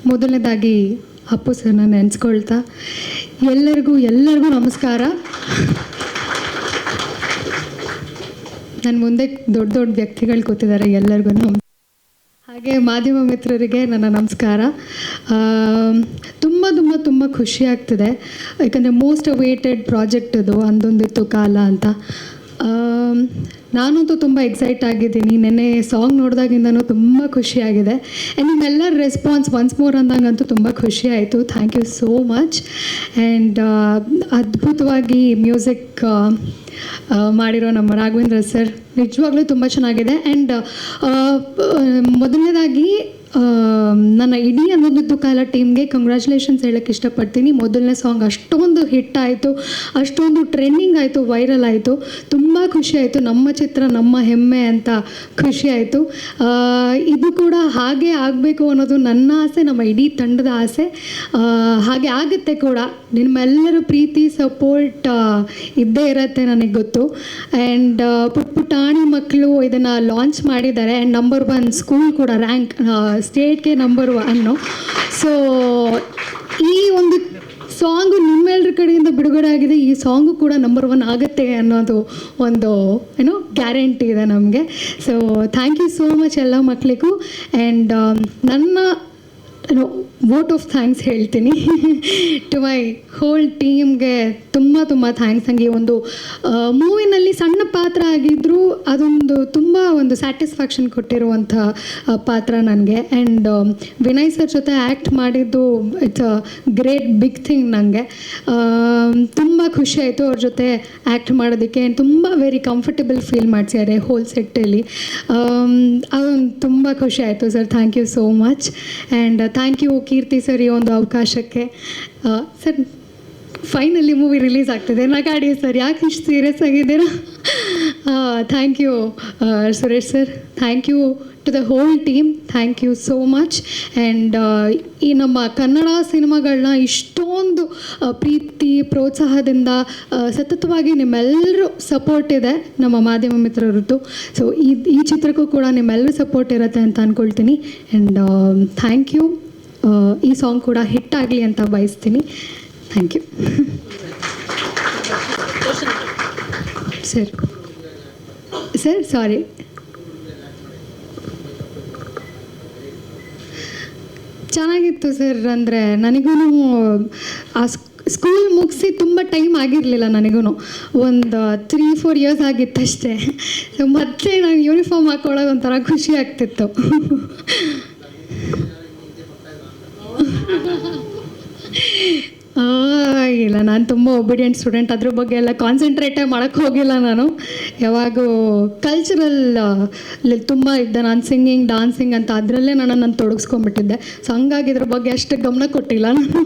ಮೊದಲನೇದಾಗಿ ಅಪ್ಪು ಸರ್ನ ನೆನೆಸ್ಕೊಳ್ತಾ ಎಲ್ಲರಿಗೂ ನಮಸ್ಕಾರ. ನನ್ನ ಮುಂದೆ ದೊಡ್ಡ ದೊಡ್ಡ ವ್ಯಕ್ತಿಗಳು ಕೂತಿದ್ದಾರೆ, ಎಲ್ಲರಿಗೂ ಹಾಗೆ ಮಾಧ್ಯಮ ಮಿತ್ರರಿಗೆ ನನ್ನ ನಮಸ್ಕಾರ. ತುಂಬ ತುಂಬ ತುಂಬ ಖುಷಿ ಆಗ್ತಿದೆ, ಯಾಕಂದರೆ ಮೋಸ್ಟ್ ಅವೇಟೆಡ್ ಪ್ರಾಜೆಕ್ಟ್ ಅದು ಅಂದೊಂದಿತ್ತು ಕಾಲ ಅಂತ. ನಾನಂತೂ ತುಂಬ ಎಕ್ಸೈಟ್ ಆಗಿದ್ದೀನಿ. ನೆನ್ನೆ ಸಾಂಗ್ ನೋಡಿದಾಗಿಂದನೂ ತುಂಬ ಖುಷಿಯಾಗಿದೆ. ಆ್ಯಂಡ್ ನಿಮ್ಮೆಲ್ಲರ ರೆಸ್ಪಾನ್ಸ್ ಒನ್ಸ್ ಮೋರ್ ಅಂದಂಗಂತೂ ತುಂಬ ಖುಷಿ ಆಯಿತು. Thank you so much. And ಅದ್ಭುತವಾಗಿ ಮ್ಯೂಸಿಕ್ ಮಾಡಿರೋ ನಮ್ಮ ರಾಘವೇಂದ್ರ ಸರ್ ನಿಜವಾಗ್ಲೂ ತುಂಬ ಚೆನ್ನಾಗಿದೆ. ಆ್ಯಂಡ್ ಮೊದಲನೇದಾಗಿ ನನ್ನ ಇಡೀ ಅನ್ನೋದು ಕಾಲ ಟೀಮ್ಗೆ ಕಂಗ್ರ್ಯಾಚುಲೇಷನ್ಸ್ ಹೇಳೋಕ್ಕೆ ಇಷ್ಟಪಡ್ತೀನಿ. ಮೊದಲನೇ ಸಾಂಗ್ ಅಷ್ಟೊಂದು ಹಿಟ್ ಆಯಿತು, ಅಷ್ಟೊಂದು ಟ್ರೆಂಡಿಂಗ್ ಆಯಿತು, ವೈರಲ್ ಆಯಿತು. ತುಂಬ ಖುಷಿ ಆಯಿತು. ನಮ್ಮ ಚಿತ್ರ ನಮ್ಮ ಹೆಮ್ಮೆ ಅಂತ ಖುಷಿ ಆಯಿತು. ಇದು ಕೂಡ ಹಾಗೆ ಆಗಬೇಕು ಅನ್ನೋದು ನನ್ನ ಆಸೆ, ನಮ್ಮ ಇಡೀ ತಂಡದ ಆಸೆ. ಹಾಗೆ ಆಗುತ್ತೆ ಕೂಡ. ನಿಮ್ಮೆಲ್ಲರ ಪ್ರೀತಿ ಸಪೋರ್ಟ್ ಇದ್ದೇ ಇರುತ್ತೆ, ನನಗೆ ಗೊತ್ತು. ಆ್ಯಂಡ್ ಪುಟ್ಟಾಣಿ ಮಕ್ಕಳು ಇದನ್ನು ಲಾಂಚ್ ಮಾಡಿದ್ದಾರೆ. ಆ್ಯಂಡ್ ನಂಬರ್ 1 ಸ್ಕೂಲ್ ಕೂಡ ರ್ಯಾಂಕ್ ಸ್ಟೇಟ್ಗೆ ನಂಬರ್ 1. ಸೊ ಈ ಒಂದು ಸಾಂಗು ನಿಮ್ಮೆಲ್ಲರ ಕಡೆಯಿಂದ ಬಿಡುಗಡೆ ಆಗಿದೆ. ಈ ಸಾಂಗು ಕೂಡ ನಂಬರ್ 1 ಆಗುತ್ತೆ ಅನ್ನೋದು ಒಂದು ಗ್ಯಾರಂಟಿ ಇದೆ ನಮಗೆ. So thank you so much ಎಲ್ಲ ಮಕ್ಕಳಿಗೂ. ಆ್ಯಂಡ್ ನನ್ನ ವೋಟ್ ಆಫ್ ಥ್ಯಾಂಕ್ಸ್ ಹೇಳ್ತೀನಿ ಟು ಮೈ ಹೋಲ್ ಟೀಮ್ಗೆ. ತುಂಬ ತುಂಬ ಥ್ಯಾಂಕ್ಸ್. ನನಗೆ ಒಂದು ಮೂವಿನಲ್ಲಿ ಸಣ್ಣ ಪಾತ್ರ ಆಗಿದ್ದರೂ ಅದೊಂದು ತುಂಬ ಒಂದು ಸ್ಯಾಟಿಸ್ಫ್ಯಾಕ್ಷನ್ ಕೊಟ್ಟಿರುವಂಥ ಪಾತ್ರ ನನಗೆ. ಆ್ಯಂಡ್ ವಿನಯ್ ಸರ್ ಜೊತೆ ಆ್ಯಕ್ಟ್ ಮಾಡಿದ್ದು it's a great big thing. ನನಗೆ ತುಂಬ ಖುಷಿ ಆಯಿತು ಅವ್ರ ಜೊತೆ ಆ್ಯಕ್ಟ್ ಮಾಡೋದಕ್ಕೆ. ಆ್ಯಂಡ್ ತುಂಬ ವೆರಿ ಕಂಫರ್ಟಬಲ್ ಫೀಲ್ ಮಾಡಿಸಿದ್ದಾರೆ ಹೋಲ್ ಸೆಟ್ಟಲ್ಲಿ. ಅದೊಂದು ತುಂಬ ಖುಷಿ ಆಯಿತು sir. Thank you so much. And thank you Keerthi sir ಈ ಒಂದು ಅವಕಾಶಕ್ಕೆ. ಸರ್ ಫೈನಲಿ ಮೂವಿ ರಿಲೀಸ್ ಆಗ್ತಿದೆ. ನಗಾಡಿ ಸರ್, ಯಾಕೆ ಇಷ್ಟು ಸೀರಿಯಸ್ ಆಗಿದ್ದೀರಾ? Thank you Suresh sir. Thank you to the whole team. Thank you so much. And ಈ ನಮ್ಮ ಕನ್ನಡ ಸಿನಿಮಾಗಳನ್ನ ಇಷ್ಟೊಂದು ಪ್ರೀತಿ ಪ್ರೋತ್ಸಾಹದಿಂದ ಸತತವಾಗಿ ನಿಮ್ಮೆಲ್ಲರೂ ಸಪೋರ್ಟ್ ಇದೆ ನಮ್ಮ ಮಾಧ್ಯಮ ಮಿತ್ರರದ್ದು. ಸೊ ಈ ಚಿತ್ರಕ್ಕೂ ಕೂಡ ನಿಮ್ಮೆಲ್ಲರೂ ಸಪೋರ್ಟ್ ಇರುತ್ತೆ ಅಂತ ಅಂದ್ಕೊಳ್ತೀನಿ. And thank you. ಈ ಸಾಂಗ್ ಕೂಡ ಹಿಟ್ ಆಗಲಿ ಅಂತ ಬಯಸ್ತೀನಿ. Thank you sir. ಸಾರಿ, ಚೆನ್ನಾಗಿತ್ತು ಸರ್. ಅಂದರೆ ನನಗೂ ಆ ಸ್ಕೂಲ್ ಮುಗಿಸಿ ತುಂಬ ಟೈಮ್ ಆಗಿರಲಿಲ್ಲ. ನನಗೂ ಒಂದು 3-4 ಇಯರ್ಸ್ ಆಗಿತ್ತಷ್ಟೇ. ಸೊ ಮತ್ತೆ ನಾನು ಯೂನಿಫಾರ್ಮ್ ಹಾಕ್ಕೊಳ್ಳೋದು ಒಂಥರ ಖುಷಿ ಆಗ್ತಿತ್ತು. ಇಲ್ಲ, ನಾನು ತುಂಬ ಒಬಿಡಿಯಂಟ್ ಸ್ಟೂಡೆಂಟ್. ಅದ್ರ ಬಗ್ಗೆ ಎಲ್ಲ ಕಾನ್ಸಂಟ್ರೇಟೇ ಮಾಡೋಕ್ಕೆ ಹೋಗಿಲ್ಲ ನಾನು. ಯಾವಾಗೂ ಕಲ್ಚರಲ್ ತುಂಬ ಇದ್ದೆ ನಾನು, ಸಿಂಗಿಂಗ್ ಡಾನ್ಸಿಂಗ್ ಅಂತ ಅದರಲ್ಲೇ ನಾನು ತೊಡಗಿಸ್ಕೊಂಡ್ಬಿಟ್ಟಿದ್ದೆ. ಸೊ ಹಂಗಾಗಿ ಇದ್ರ ಬಗ್ಗೆ ಅಷ್ಟು ಗಮನ ಕೊಟ್ಟಿಲ್ಲ ನಾನು.